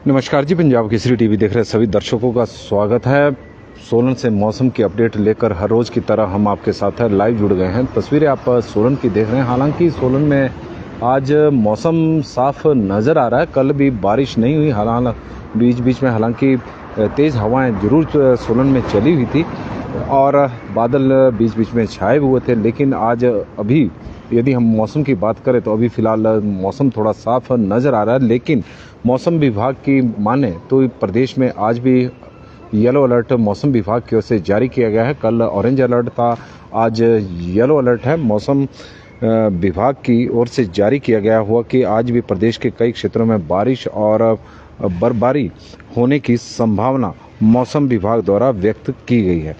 नमस्कार जी, पंजाब केसरी टीवी देख रहे सभी दर्शकों का स्वागत है। सोलन से मौसम की अपडेट लेकर हर रोज़ की तरह हम आपके साथ लाइव जुड़ गए हैं। तस्वीरें आप सोलन की देख रहे हैं। हालांकि सोलन में आज मौसम साफ नज़र आ रहा है। कल भी बारिश नहीं हुई, हालांकि बीच बीच में तेज़ हवाएं जरूर सोलन में चली हुई थी और बादल बीच बीच में छाए हुए थे। लेकिन आज अभी यदि हम मौसम की बात करें तो अभी फ़िलहाल मौसम थोड़ा साफ नज़र आ रहा है। लेकिन मौसम विभाग की माने तो प्रदेश में आज भी येलो अलर्ट मौसम विभाग की ओर से जारी किया गया है। कल ऑरेंज अलर्ट था, आज येलो अलर्ट है। मौसम विभाग की ओर से जारी किया गया हुआ कि आज भी प्रदेश के कई क्षेत्रों में बारिश और बर्फबारी होने की संभावना मौसम विभाग द्वारा व्यक्त की गई है।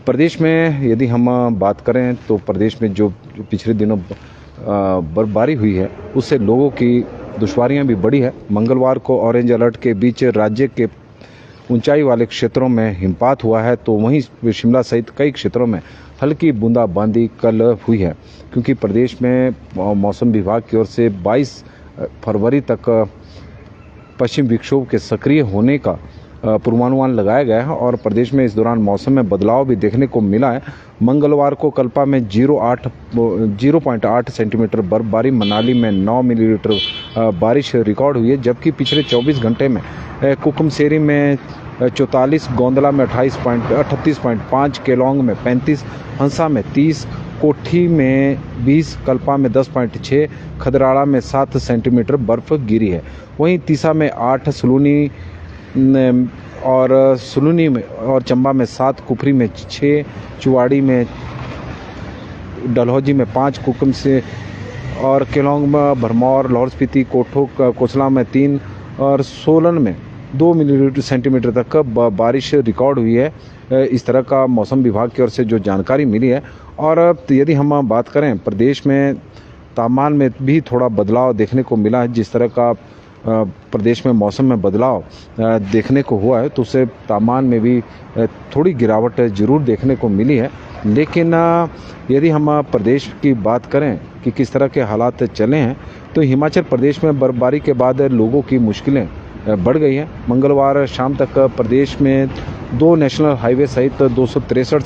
प्रदेश में यदि हम बात करें तो प्रदेश में जो पिछले दिनों बर्फबारी हुई है उससे लोगों की दुश्वारियां भी बढ़ी है। मंगलवार को ऑरेंज अलर्ट के बीच राज्य के ऊंचाई वाले क्षेत्रों में हिमपात हुआ है, तो वहीं शिमला सहित कई क्षेत्रों में हल्की बूंदाबांदी कल हुई है। क्योंकि प्रदेश में मौसम विभाग की ओर से 22 फरवरी तक पश्चिम विक्षोभ के सक्रिय होने का पूर्वानुमान लगाया गया है और प्रदेश में इस दौरान मौसम में बदलाव भी देखने को मिला है। मंगलवार को कल्पा में 0.8 सेंटीमीटर बर्फबारी, मनाली में 9 मिलीमीटर बारिश रिकॉर्ड हुई है। जबकि पिछले 24 घंटे में कुकुमसेरी में 44, गोंदला में 38.5, केलोंग में 35, हंसा में 30, कोठी में 20, कल्पा में 10.6, खदराड़ा में 7 सेंटीमीटर बर्फ गिरी है। वहीं तीसा में 8, सुलूनी में और चंबा में 7, कुफरी में 6, चुवाड़ी में, डलहौजी में 5, कुकुम से और केलोंग में, भरमौर, लाहौल स्पीति, कोसला में 3 और सोलन में 2 सेंटीमीटर तक बारिश रिकॉर्ड हुई है। इस तरह का मौसम विभाग की ओर से जो जानकारी मिली है। और यदि हम बात करें प्रदेश में तापमान में भी थोड़ा बदलाव देखने को मिला है। जिस तरह का प्रदेश में मौसम में बदलाव देखने को हुआ है तो उससे तापमान में भी थोड़ी गिरावट जरूर देखने को मिली है। लेकिन यदि हम प्रदेश की बात करें कि किस तरह के हालात चले हैं तो हिमाचल प्रदेश में बर्फबारी के बाद लोगों की मुश्किलें बढ़ गई हैं। मंगलवार शाम तक प्रदेश में 2 नेशनल हाईवे सहित 263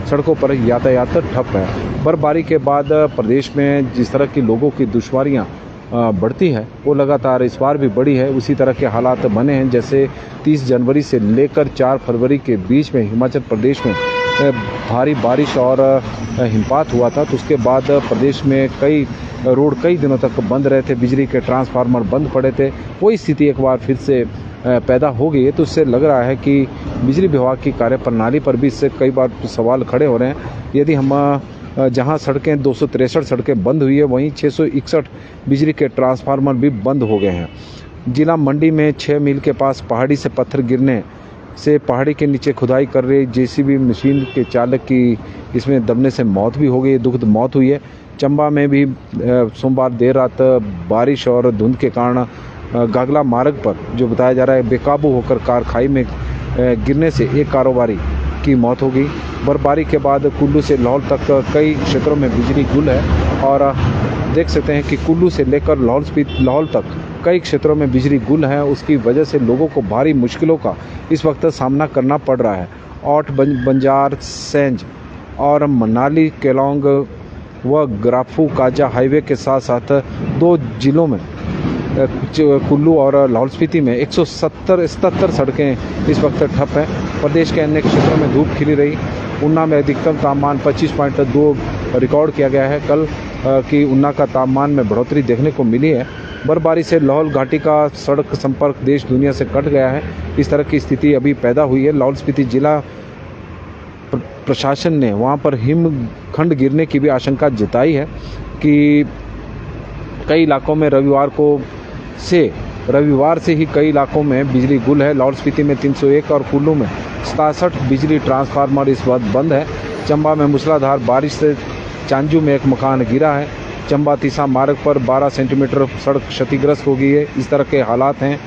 सड़कों पर यातायात ठप है। बर्फबारी के बाद प्रदेश में जिस तरह की लोगों की दुश्वारियां बढ़ती है वो लगातार इस बार भी बढ़ी है। उसी तरह के हालात बने हैं जैसे 30 जनवरी से लेकर 4 फरवरी के बीच में हिमाचल प्रदेश में भारी बारिश और हिमपात हुआ था। तो उसके बाद प्रदेश में कई रोड कई दिनों तक बंद रहे थे, बिजली के ट्रांसफार्मर बंद पड़े थे। वही स्थिति एक बार फिर से पैदा हो गई है। तो इससे लग रहा है कि बिजली विभाग की कार्यप्रणाली पर भी इससे कई बार सवाल खड़े हो रहे हैं। यदि हम जहां सड़कें 263 सड़कें बंद हुई है, वहीं 661 बिजली के ट्रांसफार्मर भी बंद हो गए हैं। जिला मंडी में 6 मील के पास पहाड़ी से पत्थर गिरने से पहाड़ी के नीचे खुदाई कर रही जेसीबी मशीन के चालक की इसमें दबने से मौत भी हो गई, दुखद मौत हुई है। चंबा में भी सोमवार देर रात बारिश और धुंध के कारण गागला मार्ग पर जो बताया जा रहा है बेकाबू होकर कार खाई में गिरने से एक कारोबारी की मौत हो गई। बर्फबारी के बाद कुल्लू से लाहौल तक कई क्षेत्रों में बिजली गुल है और देख सकते हैं कि कुल्लू से लेकर लाहौल तक कई क्षेत्रों में बिजली गुल है। उसकी वजह से लोगों को भारी मुश्किलों का इस वक्त सामना करना पड़ रहा है। औट, बंजार, सेंज और मनाली, केलोंग व ग्राफू काजा हाईवे के साथ साथ 2 जिलों में कुल्लू और लाहौल स्पीति में 177 सड़कें इस वक्त ठप हैं। प्रदेश के अन्य क्षेत्रों में धूप खिली रही। ऊना में अधिकतम तापमान 25.2 रिकॉर्ड किया गया है। कल की ऊना का तापमान में बढ़ोतरी देखने को मिली है। बर्फबारी से लाहौल घाटी का सड़क संपर्क देश दुनिया से कट गया है। इस तरह की स्थिति अभी पैदा हुई है। लाहौल स्पीति जिला प्रशासन ने वहां पर हिमखंड गिरने की भी आशंका जताई है कि कई इलाकों में रविवार से ही कई इलाकों में बिजली गुल है। लाहौल स्पीति में 301 और कुल्लू में 67 बिजली ट्रांसफार्मर इस वक्त बंद है। चंबा में मूसलाधार बारिश से चांजू में एक मकान गिरा है। चंबा तीसा मार्ग पर 12 सेंटीमीटर सड़क क्षतिग्रस्त हो गई है। इस तरह के हालात हैं।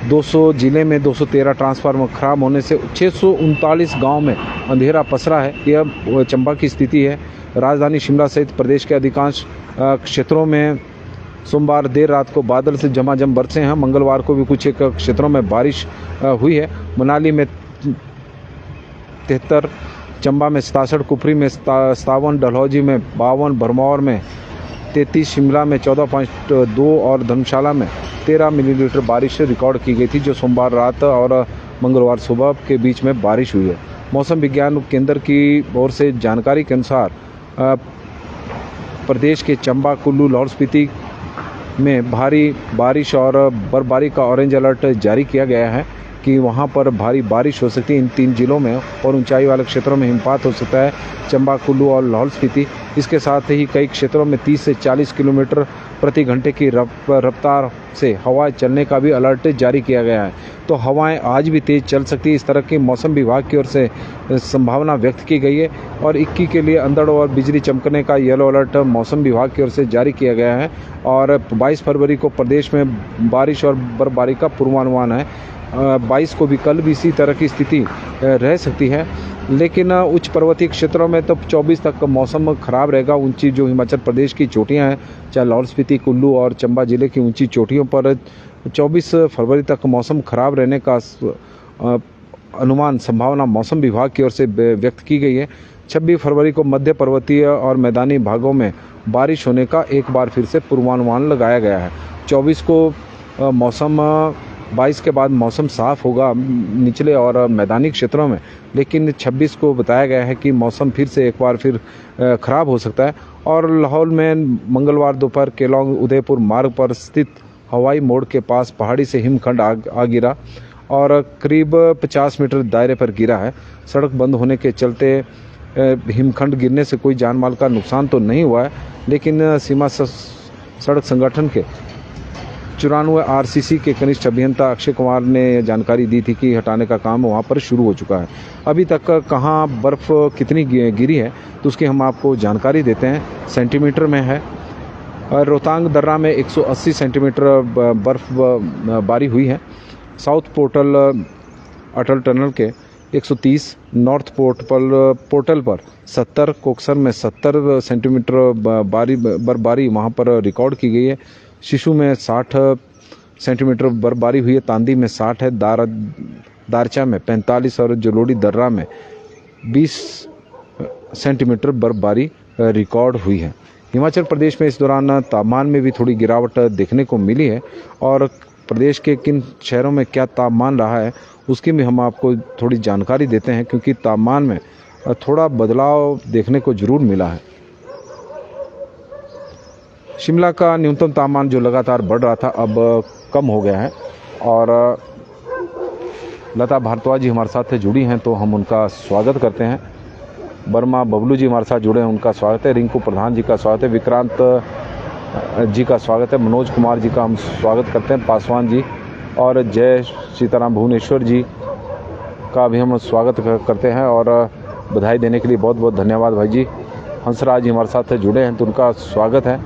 200 जिले में 213 ट्रांसफार्मर खराब होने से 639 गांव में अंधेरा पसरा है। यह चंबा की स्थिति है। राजधानी शिमला सहित प्रदेश के अधिकांश क्षेत्रों में सोमवार देर रात को बादल से झमाझम बरसे हैं। मंगलवार को भी कुछ एक क्षेत्रों में बारिश हुई है। मनाली में 73, चंबा में 67, कुफरी में 57, डलहौजी में 52, भरमौर में 33, शिमला में 14.2 और धर्मशाला में 13 मिलीमीटर बारिश रिकॉर्ड की गई थी, जो सोमवार रात और मंगलवार सुबह के बीच में बारिश हुई है। मौसम विज्ञान केंद्र की ओर से जानकारी के अनुसार प्रदेश के चंबा, कुल्लू, लाहौल स्पीति में भारी बारिश और बर्फबारी का ऑरेंज अलर्ट जारी किया गया है कि वहां पर भारी बारिश हो सकती है इन 3 जिलों में, और ऊंचाई वाले क्षेत्रों में हिमपात हो सकता है, चंबा, कुल्लू और लाहौल स्पीति। इसके साथ ही कई क्षेत्रों में 30 से 40 किलोमीटर प्रति घंटे की रफ्तार से हवाएं चलने का भी अलर्ट जारी किया गया है। तो हवाएं आज भी तेज़ चल सकती है, इस तरह की मौसम विभाग की ओर से संभावना व्यक्त की गई है। और 21 के लिए अंधड़ और बिजली चमकने का येलो अलर्ट मौसम विभाग की ओर से जारी किया गया है। और 22 फरवरी को प्रदेश में बारिश और बर्फबारी का पूर्वानुमान है। 22 को भी कल भी इसी तरह की स्थिति रह सकती है, लेकिन उच्च पर्वतीय क्षेत्रों में तो 24 तक मौसम खराब रहेगा। ऊंची जो हिमाचल प्रदेश की चोटियां हैं, चाहे लाहौल स्पीति, कुल्लू और चंबा जिले की ऊंची चोटियों पर 24 फरवरी तक मौसम खराब रहने का अनुमान संभावना मौसम विभाग की ओर से व्यक्त की गई है। 26 फरवरी को मध्य पर्वतीय और मैदानी भागों में बारिश होने का एक बार फिर से पूर्वानुमान लगाया गया है। 24 को मौसम 22 के बाद मौसम साफ होगा निचले और मैदानी क्षेत्रों में, लेकिन 26 को बताया गया है कि मौसम फिर से एक बार फिर ख़राब हो सकता है। और लाहौल में मंगलवार दोपहर केलोंग उदयपुर मार्ग पर स्थित हवाई मोड़ के पास पहाड़ी से हिमखंड आ गिरा और करीब 50 मीटर दायरे पर गिरा है। सड़क बंद होने के चलते हिमखंड गिरने से कोई जान माल का नुकसान तो नहीं हुआ है, लेकिन सीमा सड़क संगठन के 94 RCC के कनिष्ठ अभियंता अक्षय कुमार ने जानकारी दी थी कि हटाने का काम वहां पर शुरू हो चुका है। अभी तक कहां बर्फ़ कितनी गिरी है तो उसकी हम आपको जानकारी देते हैं, सेंटीमीटर में है। रोहतांग दर्रा में 180 सेंटीमीटर बर्फबारी हुई है। साउथ पोर्टल अटल टनल के 130, नॉर्थ पोर्टल पर 70, कोकसर में 70 सेंटीमीटर बर्फबारी वहाँ पर रिकॉर्ड की गई है। शिशु में 60 सेंटीमीटर बर्फबारी हुई है, तांदी में 60 है, दारचा में 45 और जलोड़ी दर्रा में 20 सेंटीमीटर बर्फबारी रिकॉर्ड हुई है। हिमाचल प्रदेश में इस दौरान तापमान में भी थोड़ी गिरावट देखने को मिली है, और प्रदेश के किन शहरों में क्या तापमान रहा है उसकी भी हम आपको थोड़ी जानकारी देते हैं, क्योंकि तापमान में थोड़ा बदलाव देखने को जरूर मिला है। शिमला का न्यूनतम तापमान जो लगातार बढ़ रहा था अब कम हो गया है, और लता भारद्वाज जी हमारे साथ जुड़ी हैं तो हम उनका स्वागत करते हैं। वर्मा बबलू जी हमारे साथ जुड़े हैं, उनका स्वागत है। रिंकू प्रधान जी का स्वागत है। विक्रांत जी का स्वागत है। मनोज कुमार जी का हम स्वागत करते हैं। पासवान जी और जय सीताराम भुवनेश्वर जी का भी हम स्वागत करते हैं, और बधाई देने के लिए बहुत बहुत धन्यवाद भाई जी। हंसराज जी हमारे साथ जुड़े हैं तो उनका स्वागत है।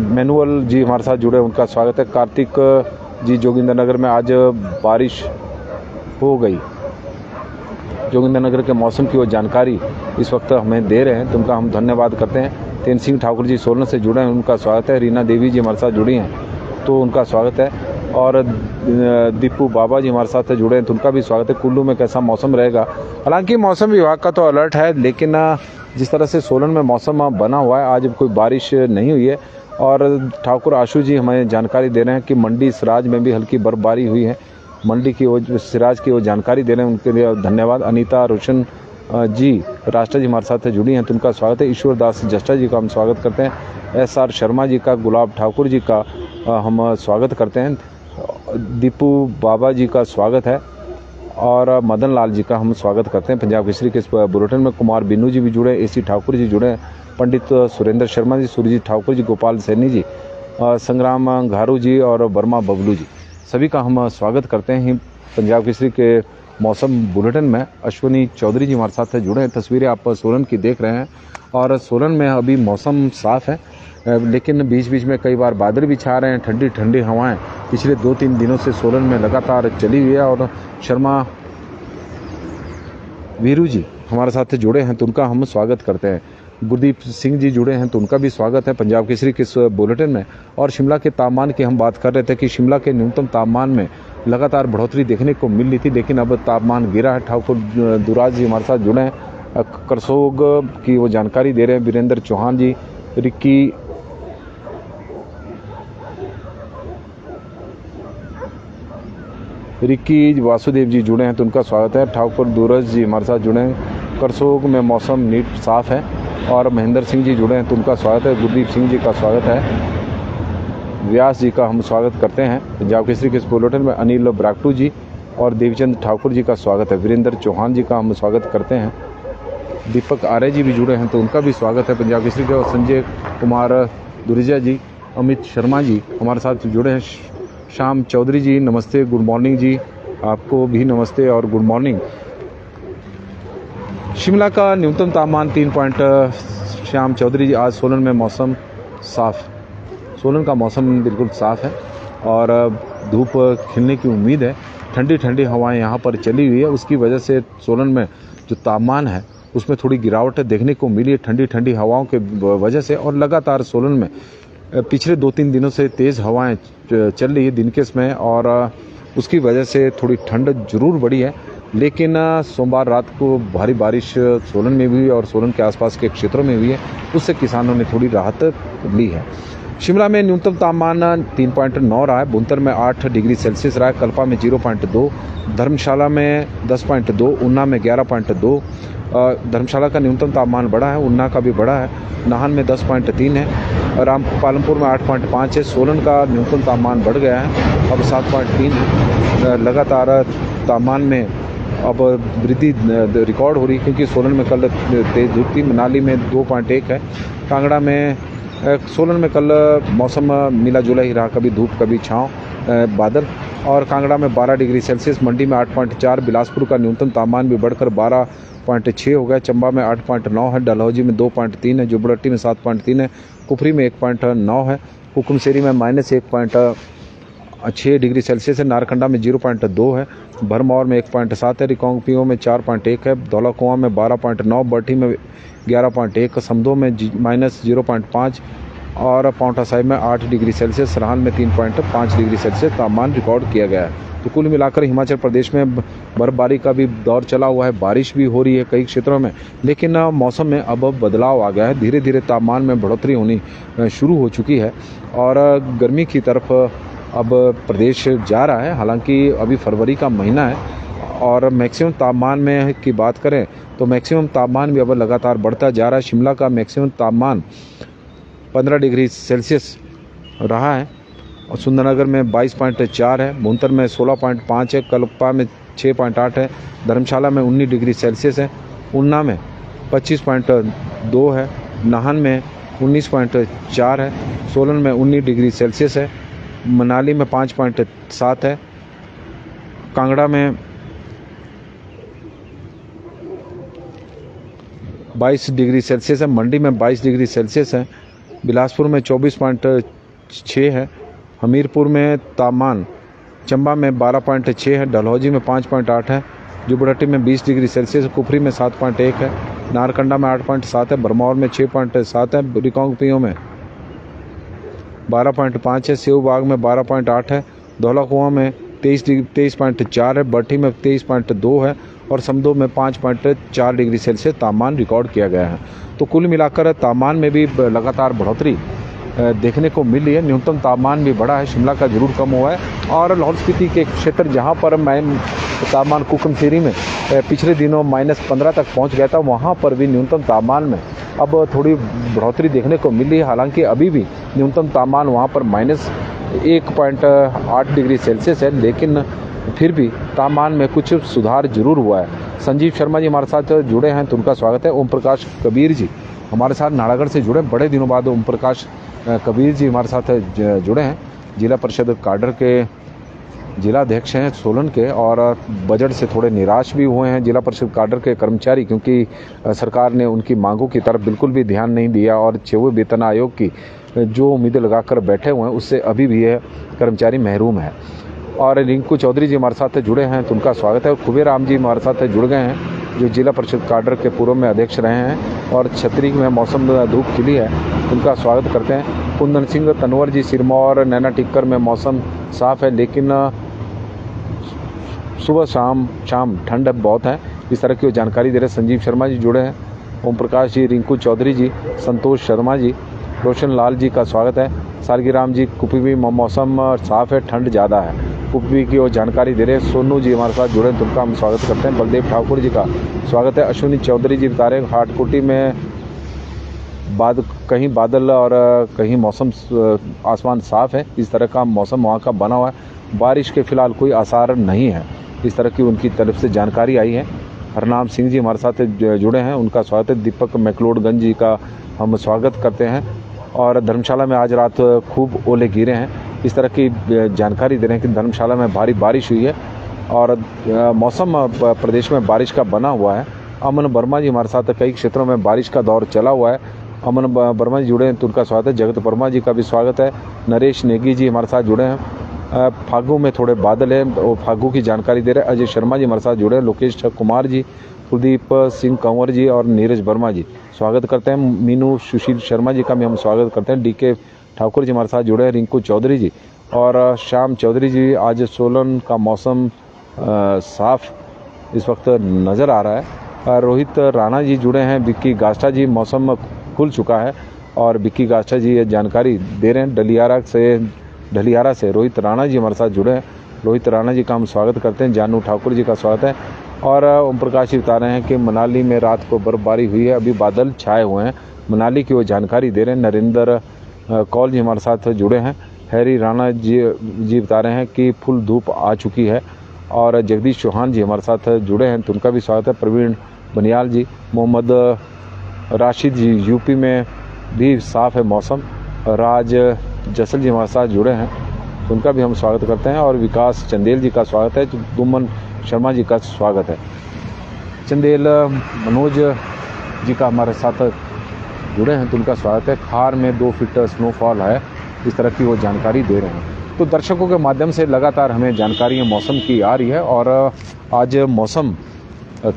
मैनुअल जी हमारे साथ जुड़े, उनका स्वागत है। कार्तिक जी जोगिंद्रनगर में आज बारिश हो गई। जोगिंद्रनगर के मौसम की वो जानकारी इस वक्त हमें दे रहे हैं तो उनका हम धन्यवाद करते हैं। तेन सिंह ठाकुर जी सोलन से जुड़े हैं, उनका स्वागत है। रीना देवी जी हमारे साथ जुड़ी हैं तो उनका स्वागत है। और दीपू बाबा जी हमारे साथ जुड़े हैं तो उनका भी स्वागत है। कुल्लू में कैसा मौसम रहेगा, हालांकि मौसम विभाग का तो अलर्ट है, लेकिन जिस तरह से सोलन में मौसम बना हुआ है आज कोई बारिश नहीं हुई है। और ठाकुर आशु जी हमें जानकारी दे रहे हैं कि मंडी सिराज में भी हल्की बर्फबारी हुई है। मंडी की वो सिराज की वो जानकारी दे रहे हैं, उनके लिए धन्यवाद। अनीता रोशन जी राष्ट्र जी हमारे साथ जुड़ी हैं तो उनका स्वागत है। ईश्वर दास जस्टा जी का हम स्वागत करते हैं। SR शर्मा जी का, गुलाब ठाकुर जी का हम स्वागत करते हैं। दीपू बाबा जी का स्वागत है, और मदन लाल जी का हम स्वागत करते हैं। पंजाब केसरी के इस बुलेटिन में कुमार बिन्नू जी भी जुड़े, AC ठाकुर जी जुड़े, पंडित सुरेंद्र शर्मा जी, सुरजीत ठाकुर जी, गोपाल सैनी जी, संग्राम घारू जी और वर्मा बबलू जी, सभी का हम स्वागत करते हैं। पंजाब केसरी के मौसम बुलेटिन में अश्विनी चौधरी जी हमारे साथ जुड़े हैं। तस्वीरें आप सोलन की देख रहे हैं, और सोलन में अभी मौसम साफ़ है, लेकिन बीच बीच में कई बार बादल भी छा रहे हैं। ठंडी ठंडी हवाएं पिछले 2-3 दिनों से सोलन में लगातार चली हुई है। और शर्मा वीरू जी हमारे साथ जुड़े हैं तो उनका हम स्वागत करते हैं। गुरदीप सिंह जी जुड़े हैं तो उनका भी स्वागत है पंजाब केसरी के इस बुलेटिन में। और शिमला के तापमान की हम बात कर रहे थे कि शिमला के न्यूनतम तापमान में लगातार बढ़ोतरी देखने को मिल रही थी, लेकिन अब तापमान गिरा है। ठाकुर दुराज जी हमारे साथ जुड़े हैं, करसोग की वो जानकारी दे रहे हैं। वीरेंद्र चौहान जी, रिक्की वासुदेव जी जुड़े हैं तो उनका स्वागत है। ठाकुर दूरज जी हमारे साथ जुड़े हैं। करसोग में मौसम नीट साफ है। और महेंद्र सिंह जी जुड़े हैं तो उनका स्वागत है। गुरदीप सिंह जी का स्वागत है। व्यास जी का हम स्वागत करते हैं। पंजाब केसरी के इस बुलेटिन में अनिल ब्राक्टू जी और देवचंद ठाकुर जी का स्वागत है। वीरेंद्र चौहान जी का हम स्वागत करते हैं। दीपक आर्य जी भी जुड़े हैं तो उनका भी स्वागत है पंजाब केसरी के। और संजय कुमार दुरिजा जी, अमित शर्मा जी हमारे साथ जुड़े हैं। श्याम चौधरी जी नमस्ते, गुड मॉर्निंग जी, आपको भी नमस्ते और गुड मॉर्निंग। शिमला का न्यूनतम तापमान 3 श्याम चौधरी जी, आज सोलन में मौसम साफ, सोलन का मौसम बिल्कुल साफ है और धूप खिलने की उम्मीद है। ठंडी ठंडी हवाएं यहाँ पर चली हुई है, उसकी वजह से सोलन में जो तापमान है उसमें थोड़ी गिरावट देखने को मिली है ठंडी ठंडी हवाओं के वजह से। और लगातार सोलन में पिछले 2-3 दिनों से तेज़ हवाएं चल रही है दिन के समय, और उसकी वजह से थोड़ी ठंड जरूर बढ़ी है। लेकिन सोमवार रात को भारी बारिश सोलन में भी और सोलन के आसपास के क्षेत्रों में हुई है, उससे किसानों ने थोड़ी राहत ली है। शिमला में न्यूनतम तापमान 3.9 रहा है। बुंतर में 8 डिग्री सेल्सियस रहा है। कल्पा में 0.2, धर्मशाला में 10.2, ऊना में 11.2। धर्मशाला का न्यूनतम तापमान बढ़ा है, ऊना का भी बढ़ा है। नाहन में 10.3 है। पालमपुर में 8.5 है। सोलन का न्यूनतम तापमान बढ़ गया है, अब 7.3 है। लगातार तापमान में अब वृद्धि रिकॉर्ड हो रही है, क्योंकि सोलन में कल तेज धूप थी। मनाली में 2.1 है। कांगड़ा में सोलन में कल मौसम मिला जुला ही रहा, कभी धूप कभी छाँव बादल। और कांगड़ा में 12 डिग्री सेल्सियस, मंडी में 8.4। बिलासपुर का न्यूनतम तापमान भी बढ़कर 12.6 हो गया। चंबा में 8.9 है। डलहौजी में 2.3 है। जुब्बड़ट्टी में 7.3 है। कुफरी में 1.9 है। हुकुमशेरी में -1.6 डिग्री सेल्सियस है। नारकंडा में 0.2 है। भरमौर में 1.7 है। रिकांगपिओ में 4.1 है। धौलाकुआं में 12.9, बरठी में 11.1, समदो में -0.5 और पांवटा साहिब में 8 डिग्री सेल्सियस, सराहन में 3.5 डिग्री सेल्सियस तापमान रिकॉर्ड किया गया है। तो कुल मिलाकर हिमाचल प्रदेश में बर्फबारी का भी दौर चला हुआ है, बारिश भी हो रही है कई क्षेत्रों में, लेकिन मौसम में अब बदलाव आ गया है। धीरे धीरे तापमान में बढ़ोतरी होनी शुरू हो चुकी है और गर्मी की तरफ अब प्रदेश जा रहा है। हालांकि अभी फरवरी का महीना है और मैक्सिमम तापमान में की बात करें तो मैक्सिमम तापमान भी अब लगातार बढ़ता जा रहा है। शिमला का मैक्सिमम तापमान 15 डिग्री सेल्सियस रहा है और सुंदरनगर में 22.4 है। भुंतर में 16.5 है। कल्पा में 6.8 है। धर्मशाला में 19 डिग्री सेल्सियस है। ऊना में 25.2 है। नाहन में 19.4 है। सोलन में 19 डिग्री सेल्सियस है। मनाली में 5.7 है। कांगड़ा में 22 डिग्री सेल्सियस है। मंडी में 22 डिग्री सेल्सियस है। बिलासपुर में 24.6 है। हमीरपुर में तापमान चंबा में 12.6 है। डलहौजी में 5.8 है। जुब्बड़ट्टी में 20 डिग्री सेल्सियस, कुफरी में 7.1 है। नारकंडा में 8.7 है। भरमौर में 6.7 है। रिकांगपिओ में 12.5 है। सेऊबाग में 12.8 है। धौलाकुआं में 23.4 है। बरठी में 23.2 है और समदो में 5.4 डिग्री सेल्सियस तापमान रिकॉर्ड किया गया है। तो कुल मिलाकर तापमान में भी लगातार बढ़ोतरी देखने को मिल रही है। न्यूनतम तापमान भी बढ़ा है, शिमला का जरूर कम हुआ है। और लाहौल स्पीति के क्षेत्र जहां पर तापमान कुकुमसेरी में पिछले दिनों -15 तक पहुंच गया था, वहां पर भी न्यूनतम तापमान में अब थोड़ी बढ़ोतरी देखने को मिल रही है। हालांकि अभी भी न्यूनतम तापमान वहां पर -1.8 डिग्री सेल्सियस है, लेकिन फिर भी तापमान में कुछ सुधार जरूर हुआ है। संजीव शर्मा जी हमारे साथ जुड़े हैं तो उनका स्वागत है। ओम प्रकाश कबीर जी हमारे साथ नालागढ़ से जुड़े, बड़े दिनों बाद ओम प्रकाश कबीर जी हमारे साथ जुड़े हैं। जिला परिषद काडर के जिला अध्यक्ष हैं सोलन के, और बजट से थोड़े निराश भी हुए हैं जिला परिषद काडर के कर्मचारी, क्योंकि सरकार ने उनकी मांगों की तरफ बिल्कुल भी ध्यान नहीं दिया और 6वें वेतन आयोग की जो उम्मीदें लगाकर बैठे हुए हैं उससे अभी भी यह कर्मचारी महरूम है। और रिंकू चौधरी जी हमारे साथ जुड़े हैं तो उनका स्वागत है। और कुबेर राम जी हमारे साथ जुड़ गए हैं जो जिला परिषद काडर के पूर्व में अध्यक्ष रहे हैं और छतरी में मौसम धूप खिली है, उनका स्वागत करते हैं। कुंदन सिंह तनवर जी सिरमौर नैना टिक्कर में मौसम साफ़ है, लेकिन सुबह शाम ठंड बहुत है। इस तरह की जानकारी दे रहे संजीव शर्मा जी जुड़े हैं। ओम प्रकाश जी, रिंकू चौधरी जी, संतोष शर्मा जी, रोशन लाल जी का स्वागत है। सालगिराम जी, कुपवी मौसम साफ़ है, ठंड ज़्यादा है, कुपवी की वो जानकारी दे रहे हैं। सोनू जी हमारे साथ जुड़े हैं, तो उनका हम स्वागत करते हैं। बलदेव ठाकुर जी का स्वागत है। अश्विनी चौधरी जी बता रहे हैं हाटकोटी में कहीं बादल और कहीं मौसम आसमान साफ़ है। इस तरह का मौसम वहाँ का बना हुआ है, बारिश के फ़िलहाल कोई आसार नहीं है। इस तरह की उनकी तरफ से जानकारी आई है। हरनाम सिंह जी हमारे साथ जुड़े हैं, उनका स्वागत है। दीपक मैकलोडगंज जी का हम स्वागत करते हैं। और धर्मशाला में आज रात खूब ओले गिरे हैं, इस तरह की जानकारी दे रहे हैं कि धर्मशाला में भारी बारिश हुई है और मौसम प्रदेश में बारिश का बना हुआ है। अमन वर्मा जी हमारे साथ, कई क्षेत्रों में बारिश का दौर चला हुआ है। अमन वर्मा जी जुड़े हैं, तो उनका स्वागत है। जगत वर्मा जी का भी स्वागत है। नरेश नेगी जी हमारे साथ जुड़े हैं। फागू में थोड़े बादल है, वो फागू की जानकारी दे रहे हैं। अजय शर्मा जी हमारे साथ जुड़े हैं। लोकेश कुमार जी, कुलदीप सिंह कंवर जी और नीरज वर्मा जी स्वागत करते हैं। मीनू सुशील शर्मा जी का भी हम स्वागत करते हैं। डीके ठाकुर जी हमारे साथ जुड़े हैं। रिंकू चौधरी जी और श्याम चौधरी जी। आज सोलन का मौसम साफ इस वक्त नज़र आ रहा है। रोहित राणा जी जुड़े हैं। विक्की गास्टा जी, मौसम खुल चुका है और विक्की गास्टा जी ये जानकारी दे रहे हैं। ढलियारा से रोहित राणा जी हमारे साथ जुड़े हैं। रोहित राणा जी का हम स्वागत करते हैं। जानू ठाकुर जी का स्वागत है। और ओम प्रकाश जी बता रहे हैं कि मनाली में रात को बर्फबारी हुई है, अभी बादल छाए हुए हैं। मनाली की वो जानकारी दे रहे हैं। नरेंद्र कौल जी हमारे साथ जुड़े हैं। हैरी राणा जी बता रहे हैं कि फुल धूप आ चुकी है। और जगदीश चौहान जी हमारे साथ जुड़े हैं, तो उनका भी स्वागत है। प्रवीण बनियाल जी, मोहम्मद राशिद जी, यूपी में भी साफ़ है मौसम। राज जसल जी हमारे साथ जुड़े हैं, तो उनका भी हम स्वागत करते हैं। और विकास चंदेल जी का स्वागत है। दुमन शर्मा जी का स्वागत है। चंदेल मनोज जी का हमारे साथ जुड़े हैं, तो उनका स्वागत है। खार में 2 फीट स्नोफॉल है, इस तरह की वो जानकारी दे रहे हैं। तो दर्शकों के माध्यम से लगातार हमें जानकारी मौसम की आ रही है। और आज मौसम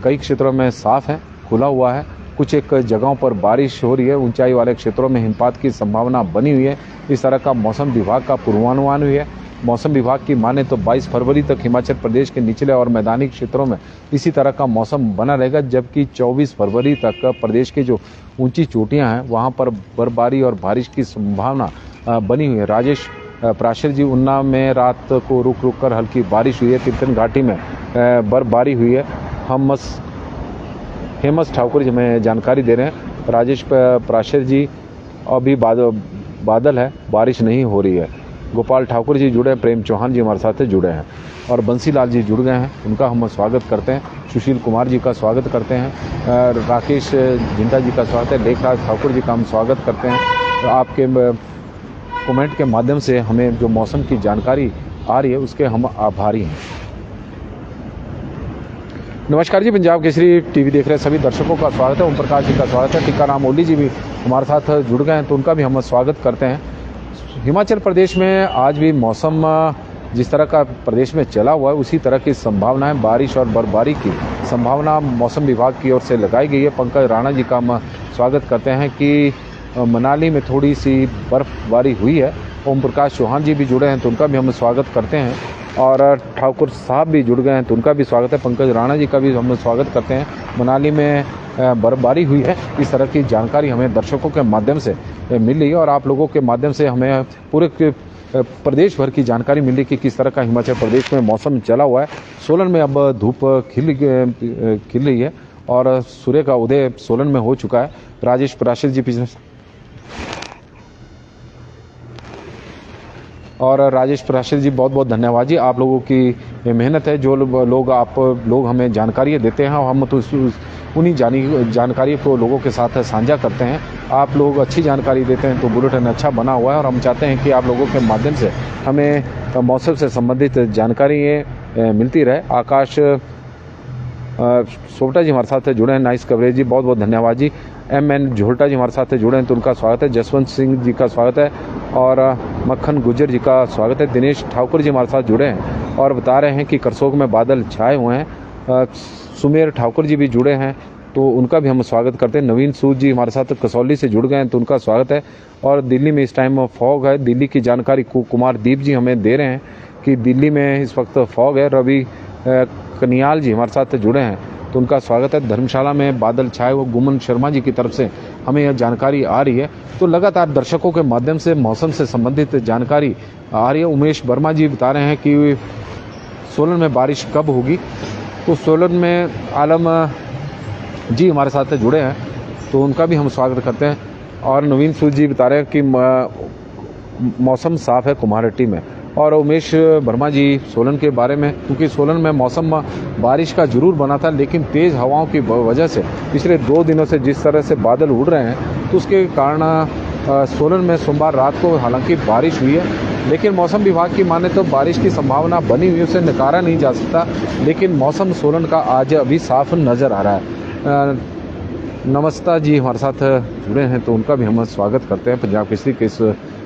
कई क्षेत्रों में साफ़ है, खुला हुआ है। कुछ एक जगहों पर बारिश हो रही है, ऊंचाई वाले क्षेत्रों में हिमपात की संभावना बनी हुई है। इस तरह का मौसम विभाग का पूर्वानुमान भी है। मौसम विभाग की माने तो 22 फरवरी तक हिमाचल प्रदेश के निचले और मैदानी क्षेत्रों में इसी तरह का मौसम बना रहेगा, जबकि 24 फरवरी तक प्रदेश की जो ऊंची चोटियां हैं वहां पर बर्फबारी और बारिश की संभावना बनी हुई है। राजेश प्राशर जी, उन्नाव में रात को रुक रुक कर हल्की बारिश हुई है। तीर्थन घाटी में बर्फबारी हुई है। हेमस ठाकुर जी हमें जानकारी दे रहे हैं। राजेश प्राशर जी, अभी बादल है, बारिश नहीं हो रही है। गोपाल ठाकुर जी जुड़े हैं। प्रेम चौहान जी हमारे साथ जुड़े हैं। और बंसीलाल जी जुड़ गए हैं, उनका हम स्वागत करते हैं। सुशील कुमार जी का स्वागत करते हैं। राकेश जिंदा जी का स्वागत है। लेखराज ठाकुर जी का हम स्वागत करते हैं। आपके कमेंट के माध्यम से हमें जो मौसम की जानकारी आ रही है उसके हम आभारी हैं। नमस्कार जी, पंजाब केसरी टीवी देख रहे सभी दर्शकों का स्वागत है। ओम प्रकाश जी का स्वागत है। टीकाराम ओली जी भी हमारे साथ जुड़ गए हैं, तो उनका भी हम स्वागत करते हैं। हिमाचल प्रदेश में आज भी मौसम जिस तरह का प्रदेश में चला हुआ है उसी तरह की संभावना है। बारिश और बर्फबारी की संभावना मौसम विभाग की ओर से लगाई गई है। पंकज राणा जी का हम स्वागत करते हैं कि मनाली में थोड़ी सी बर्फबारी हुई है। ओम प्रकाश चौहान जी भी जुड़े हैं, तो उनका भी हम स्वागत करते हैं। और ठाकुर साहब भी जुड़ गए हैं, तो उनका भी स्वागत है। पंकज राणा जी का भी हम स्वागत करते हैं। मनाली में बर्फबारी हुई है, इस तरह की जानकारी हमें दर्शकों के माध्यम से मिल रही है और आप लोगों के माध्यम से हमें पूरे प्रदेश भर की जानकारी मिल रही कि किस तरह का हिमाचल प्रदेश में मौसम चला हुआ है। सोलन में अब धूप खिल रही है और सूर्य का उदय सोलन में हो चुका है। राजेश प्राशर जी राजेश प्राशर जी, बहुत बहुत धन्यवाद जी। आप लोगों की मेहनत है, जो लोग हमें जानकारी देते हैं और हम तो उन्हीं जानकारी को लोगों के साथ साझा करते हैं। आप लोग अच्छी जानकारी देते हैं तो बुलेटिन अच्छा बना हुआ है और हम चाहते हैं कि आप लोगों के माध्यम से हमें मौसम से संबंधित जानकारी मिलती रहे। आकाश सोपटा जी हमारे साथ जुड़े हैं। नाइस कवरेज जी, बहुत बहुत धन्यवाद जी। MN झोलटा जी हमारे साथ जुड़े हैं, तो उनका स्वागत है। जसवंत सिंह जी का स्वागत है और मक्खन गुज्जर जी का स्वागत है। दिनेश ठाकुर जी हमारे साथ जुड़े हैं और बता रहे हैं कि करसोग में बादल छाए हुए हैं सुमेर ठाकुर जी भी जुड़े हैं, तो उनका भी हम स्वागत करते हैं। नवीन सूद जी हमारे साथ कसौली से जुड़ गए हैं, तो उनका स्वागत है। और दिल्ली में इस टाइम फॉग है, दिल्ली की जानकारी कुमार दीप जी हमें दे रहे हैं कि दिल्ली में इस वक्त फॉग है। रवि कनियाल जी हमारे साथ जुड़े हैं, तो उनका स्वागत है। धर्मशाला में बादल छाए, वो गुमन शर्मा जी की तरफ से हमें यह जानकारी आ रही है। तो लगातार दर्शकों के माध्यम से मौसम से संबंधित जानकारी आ रही है। उमेश वर्मा जी बता रहे हैं कि सोलन में बारिश कब होगी, तो सोलन में आलम जी हमारे साथ जुड़े हैं, तो उनका भी हम स्वागत करते हैं। और नवीन सूद जी बता रहे हैं कि मौसम साफ है कुम्हारहट्टी में। और उमेश वर्मा जी सोलन के बारे में, क्योंकि सोलन में मौसम बारिश का जरूर बना था, लेकिन तेज़ हवाओं की वजह से पिछले 2 दिनों से जिस तरह से बादल उड़ रहे हैं, तो उसके कारण सोलन में सोमवार रात को हालांकि बारिश हुई है, लेकिन मौसम विभाग की माने तो बारिश की संभावना बनी हुई, उसे नकारा नहीं जा सकता। लेकिन मौसम सोलन का आज अभी साफ नज़र आ रहा है। नमस्ता जी हमारे साथ जुड़े हैं, तो उनका भी हम स्वागत करते हैं पंजाब केसरी के इस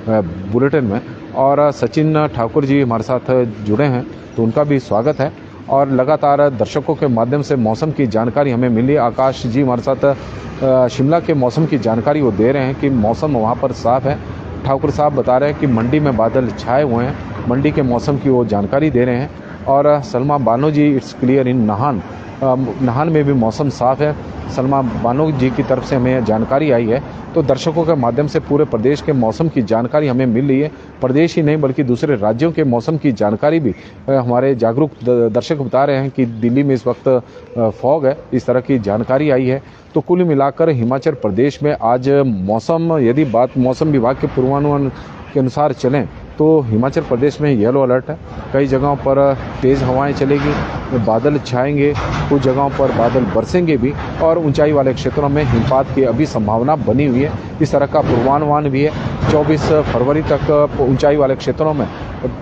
बुलेटिन में। और सचिन ठाकुर जी हमारे साथ जुड़े हैं, तो उनका भी स्वागत है। और लगातार दर्शकों के माध्यम से मौसम की जानकारी हमें मिली। आकाश जी हमारे साथ शिमला के मौसम की जानकारी वो दे रहे हैं कि मौसम वहाँ पर साफ़ है। ठाकुर साहब बता रहे हैं कि मंडी में बादल छाए हुए हैं, मंडी के मौसम की वो जानकारी दे रहे हैं। और सलमा बानो जी इट्स क्लियर इन नाहन में भी मौसम साफ़ है, सलमा बानो जी की तरफ से हमें जानकारी आई है। तो दर्शकों के माध्यम से पूरे प्रदेश के मौसम की जानकारी हमें मिल रही है। प्रदेश ही नहीं बल्कि दूसरे राज्यों के मौसम की जानकारी भी हमारे जागरूक दर्शक बता रहे हैं कि दिल्ली में इस वक्त फॉग है, इस तरह की जानकारी आई है। तो कुल मिलाकर हिमाचल प्रदेश में आज मौसम, यदि बात मौसम विभाग के पूर्वानुमान के अनुसार चलें तो हिमाचल प्रदेश में येलो अलर्ट है। कई जगहों पर तेज़ हवाएं चलेगी, बादल छाएंगे, कुछ जगहों पर बादल बरसेंगे भी, और ऊंचाई वाले क्षेत्रों में हिमपात की अभी संभावना बनी हुई है। इस तरह का पूर्वानुमान भी है। 24 फरवरी तक ऊंचाई वाले क्षेत्रों में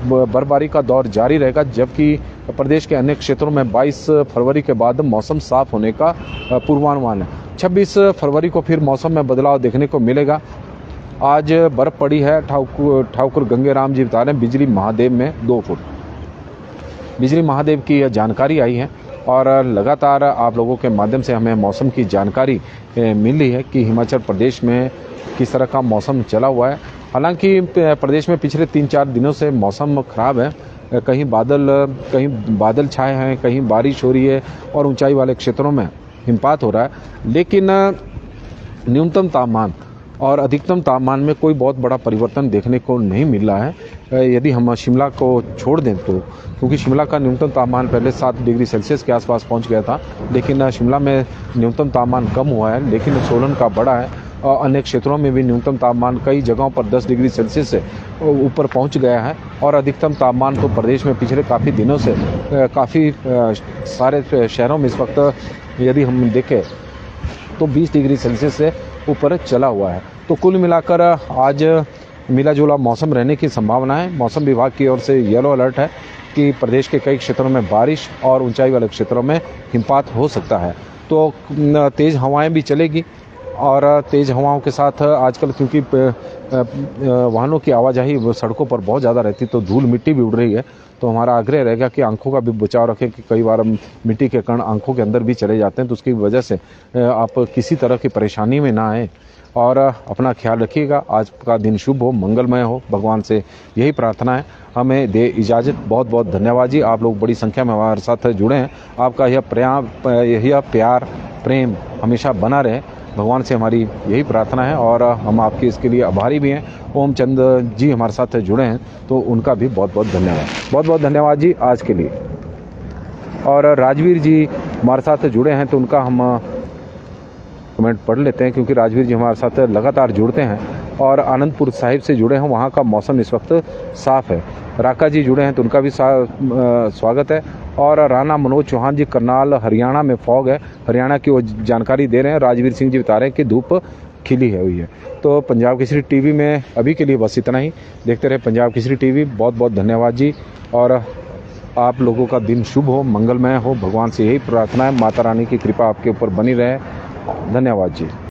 बर्फबारी का दौर जारी रहेगा, जबकि प्रदेश के अन्य क्षेत्रों में 22 फरवरी के बाद मौसम साफ होने का पूर्वानुमान है। 26 फरवरी को फिर मौसम में बदलाव देखने को मिलेगा। आज बर्फ़ पड़ी है, ठाकुर गंगेराम जी बता रहे हैं बिजली महादेव में 2 फुट बिजली महादेव की यह जानकारी आई है। और लगातार आप लोगों के माध्यम से हमें मौसम की जानकारी मिली है कि हिमाचल प्रदेश में किस तरह का मौसम चला हुआ है। हालांकि प्रदेश में पिछले 3-4 दिनों से मौसम ख़राब है, कहीं बादल छाए हैं, कहीं बारिश हो रही है, और ऊंचाई वाले क्षेत्रों में हिमपात हो रहा है। लेकिन न्यूनतम तापमान और अधिकतम तापमान में कोई बहुत बड़ा परिवर्तन देखने को नहीं मिल रहा है। यदि हम शिमला को छोड़ दें तो, क्योंकि शिमला का न्यूनतम तापमान पहले 7 डिग्री सेल्सियस के आसपास पहुंच गया था, लेकिन शिमला में न्यूनतम तापमान कम हुआ है, लेकिन सोलन का बड़ा है। और अन्य क्षेत्रों में भी न्यूनतम तापमान कई जगहों पर 10 डिग्री सेल्सियस से ऊपर पहुंच गया है। और अधिकतम तापमान तो प्रदेश में पिछले काफ़ी दिनों से काफ़ी सारे शहरों में इस वक्त यदि हम देखें तो 20 डिग्री सेल्सियस से ऊपर चला हुआ है। तो कुल मिलाकर आज मिला जुला मौसम रहने की संभावना है। मौसम विभाग की ओर से येलो अलर्ट है कि प्रदेश के कई क्षेत्रों में बारिश और ऊंचाई वाले क्षेत्रों में हिमपात हो सकता है। तो तेज़ हवाएं भी चलेगी, और तेज़ हवाओं के साथ आजकल क्योंकि वाहनों की आवाजाही सड़कों पर बहुत ज़्यादा रहती, तो धूल मिट्टी भी उड़ रही है। तो हमारा आग्रह रहेगा कि आंखों का भी बचाव रखें, कि कई बार मिट्टी के कण आंखों के अंदर भी चले जाते हैं, तो उसकी वजह से आप किसी तरह की परेशानी में ना आए। और अपना ख्याल रखिएगा। आज का दिन शुभ हो, मंगलमय हो, भगवान से यही प्रार्थना है। हमें दे इजाज़त। बहुत बहुत धन्यवाद जी, आप लोग बड़ी संख्या में हमारे साथ जुड़े हैं। आपका यह प्यार प्रेम हमेशा बना रहे, भगवान से हमारी यही प्रार्थना है, और हम आपके इसके लिए आभारी भी हैं। ओम चंद जी हमारे साथ जुड़े हैं, तो उनका भी बहुत बहुत धन्यवाद। बहुत बहुत धन्यवाद जी आज के लिए। और राजवीर जी हमारे साथ जुड़े हैं, तो उनका हम कमेंट पढ़ लेते हैं, क्योंकि राजवीर जी हमारे साथ लगातार जुड़ते हैं। और आनंदपुर साहिब से जुड़े हैं, वहाँ का मौसम इस वक्त साफ़ है। राका जी जुड़े हैं, तो उनका भी स्वागत है। और राणा मनोज चौहान जी करनाल हरियाणा में फॉग है, हरियाणा की वो जानकारी दे रहे हैं। राजवीर सिंह जी बता रहे हैं कि धूप खिली है हुई है। तो पंजाब केसरी टीवी में अभी के लिए बस इतना ही। देखते रहे पंजाब केसरी टीवी। बहुत बहुत धन्यवाद जी, और आप लोगों का दिन शुभ हो, मंगलमय हो, भगवान से यही प्रार्थना है। माता रानी की कृपा आपके ऊपर बनी रहे। धन्यवाद जी।